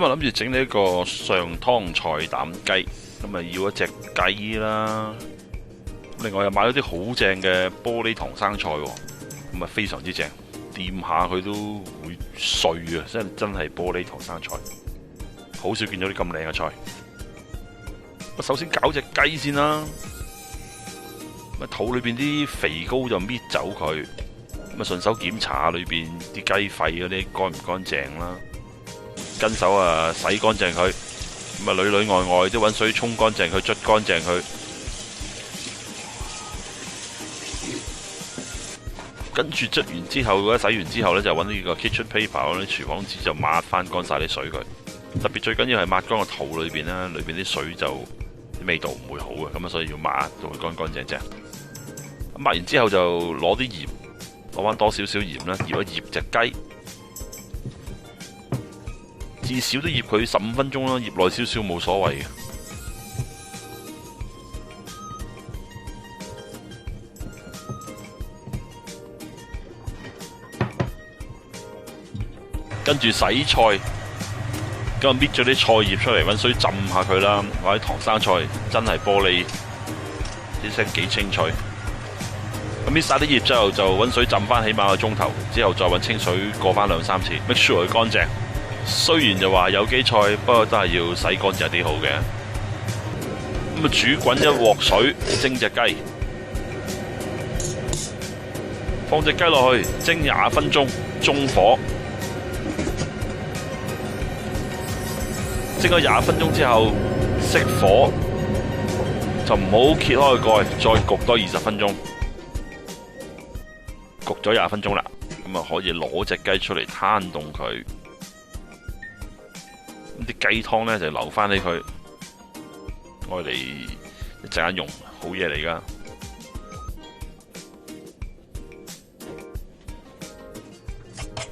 今日諗住整呢一個上湯菜膽雞，咁啊要一隻雞啦。另外又買咗啲好正嘅玻璃唐生菜，咁啊非常之正，掂下佢都會碎啊！真係玻璃唐生菜，好少見到啲咁靚嘅菜。我首先搞隻雞先啦，咁肚裏邊啲肥膏就搣走佢，咁啊順手檢查下裏邊啲雞肺嗰啲乾唔乾淨啦。跟手啊洗乾淨佢，咁啊裏裏外外都揾水沖乾淨佢，捽乾淨佢。跟住捽完之後，洗完之後呢，就揾呢個 kitchen paper 嗰啲廚房紙就抹翻乾晒啲水佢。特別最緊要係抹乾個肚裏邊啦，裏邊啲水就啲味道唔會好嘅，咁啊所以要抹到佢乾乾淨淨。抹完之後就攞啲鹽，攞翻多少少鹽啦，醃一醃隻雞。至少都醃佢15分鐘啦，醃耐少少冇所謂嘅。跟住洗菜，咁啊搣咗啲菜葉出嚟，揾水浸下佢啦。或者唐生菜真係玻璃，啲聲幾清脆。咁搣晒啲葉之後，就揾水浸翻起碼個鐘頭，之後再揾清水過翻2-3次 ，make sure 佢乾淨。雖然就話有機菜，不過都係要洗乾淨啲好嘅。咁啊煮滾一鑊水，蒸隻雞，放隻雞落去蒸20分鐘，中火。蒸咗20分鐘之後，熄火，就唔好揭開個蓋，再焗多20分鐘。焗咗20分鐘啦，咁啊可以攞隻雞出嚟攤凍佢。啲雞湯呢就留翻俾佢，我哋一陣間用，好嘢嚟噶。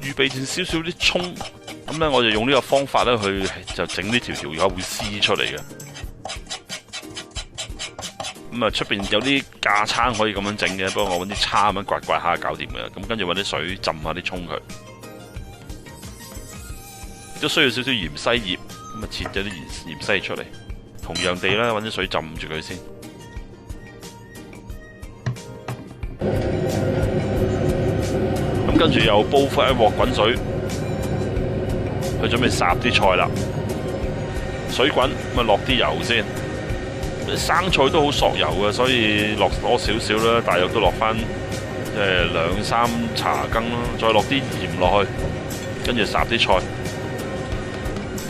預備定少少啲葱，咁呢我就用呢個方法呢去就整呢條條友會撕出嚟嘅。咁啊出邊有啲架撐可以咁樣整嘅，不過我揾啲叉咁樣刮刮下搞掂嘅。咁跟住揾啲水浸下啲葱佢。都需要少少芫茜葉，咁啊切咗啲芫茜出嚟，同樣地啦，揾啲水浸住佢先。咁跟住又煲翻一鑊滾水，去準備烚啲菜啦。水滾，咁啊落啲油先。生菜都好索油嘅，所以落多少少啦，大約都落翻2-3茶羹啦，再落啲鹽落去，跟住烚啲菜。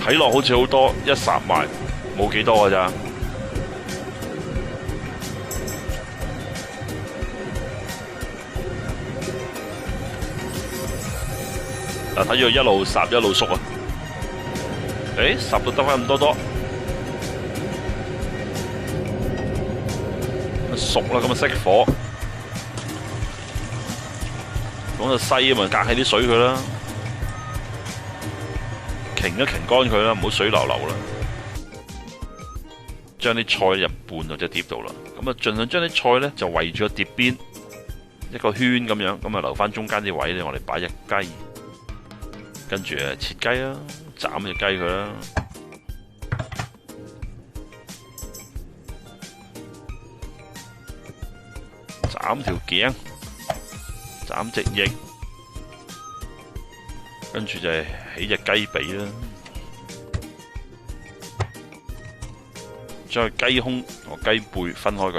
睇落好似好多，一烚埋冇幾多㗎咋。嗱，睇住佢一路烚一路熟啊！烚到得翻咁多，熟啦，咁啊熄火，咁就西啊嘛，隔起啲水佢啦。擎一擎乾佢啦，唔好水流流啦。將啲菜入半到隻碟度啦，咁啊盡量將啲菜呢就圍住個碟邊一個圈咁樣，咁啊留翻中間啲位呢，我哋擺隻雞，跟住切雞啦，斬隻雞佢啦，斬條頸，斬隻翼。跟住就係起隻雞髀啦，將雞胸同雞背分開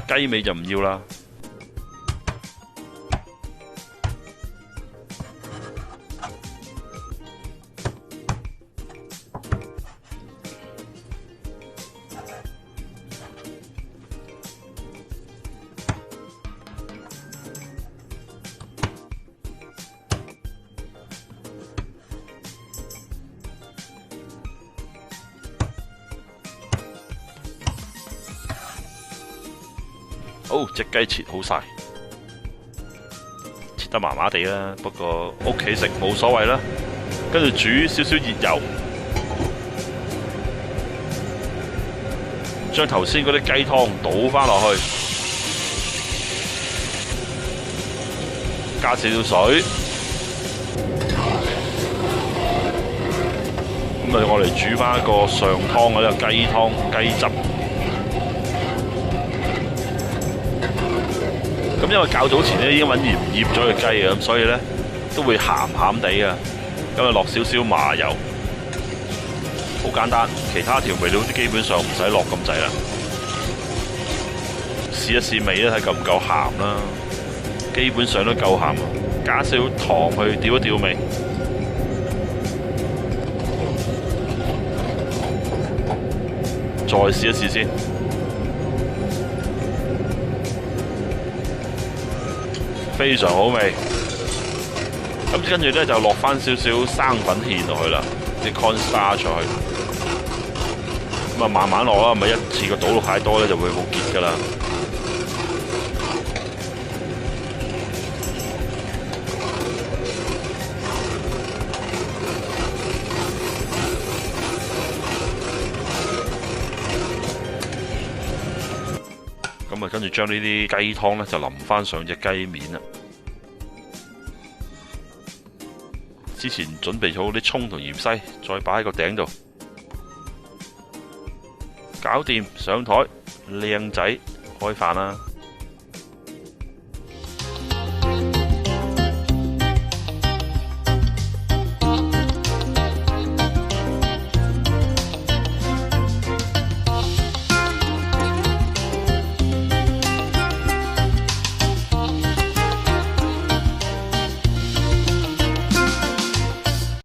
佢，雞尾就唔要啦。好，隻雞切好晒，切得麻麻地啦，不過屋企食冇所謂啦。跟住煮少少熱油，將頭先嗰啲雞湯倒翻落去，加少少水，咁啊，我哋煮翻一個上湯嗰啲雞湯雞汁。咁因為較早前咧已經揾鹽醃咗隻雞嘅，咁所以咧都會鹹鹹地啊。咁啊落少少麻油，好簡單。其他調味料都基本上唔使落咁滯啦。試一試味咧，睇夠唔夠鹹啦。基本上都夠鹹，加少糖去調一調味。再試一試先。非常好味。咁跟住咧就落翻少少生粉芡落去啦，啲 cornstarch 落去。咁啊慢慢落啦，咪一次過倒落太多咧就會好結噶啦。咁啊跟住將呢啲雞湯咧就淋翻上隻雞面啦。之前準備好啲葱同芫茜，再擺喺個頂度，搞掂上台，靚仔開飯啦！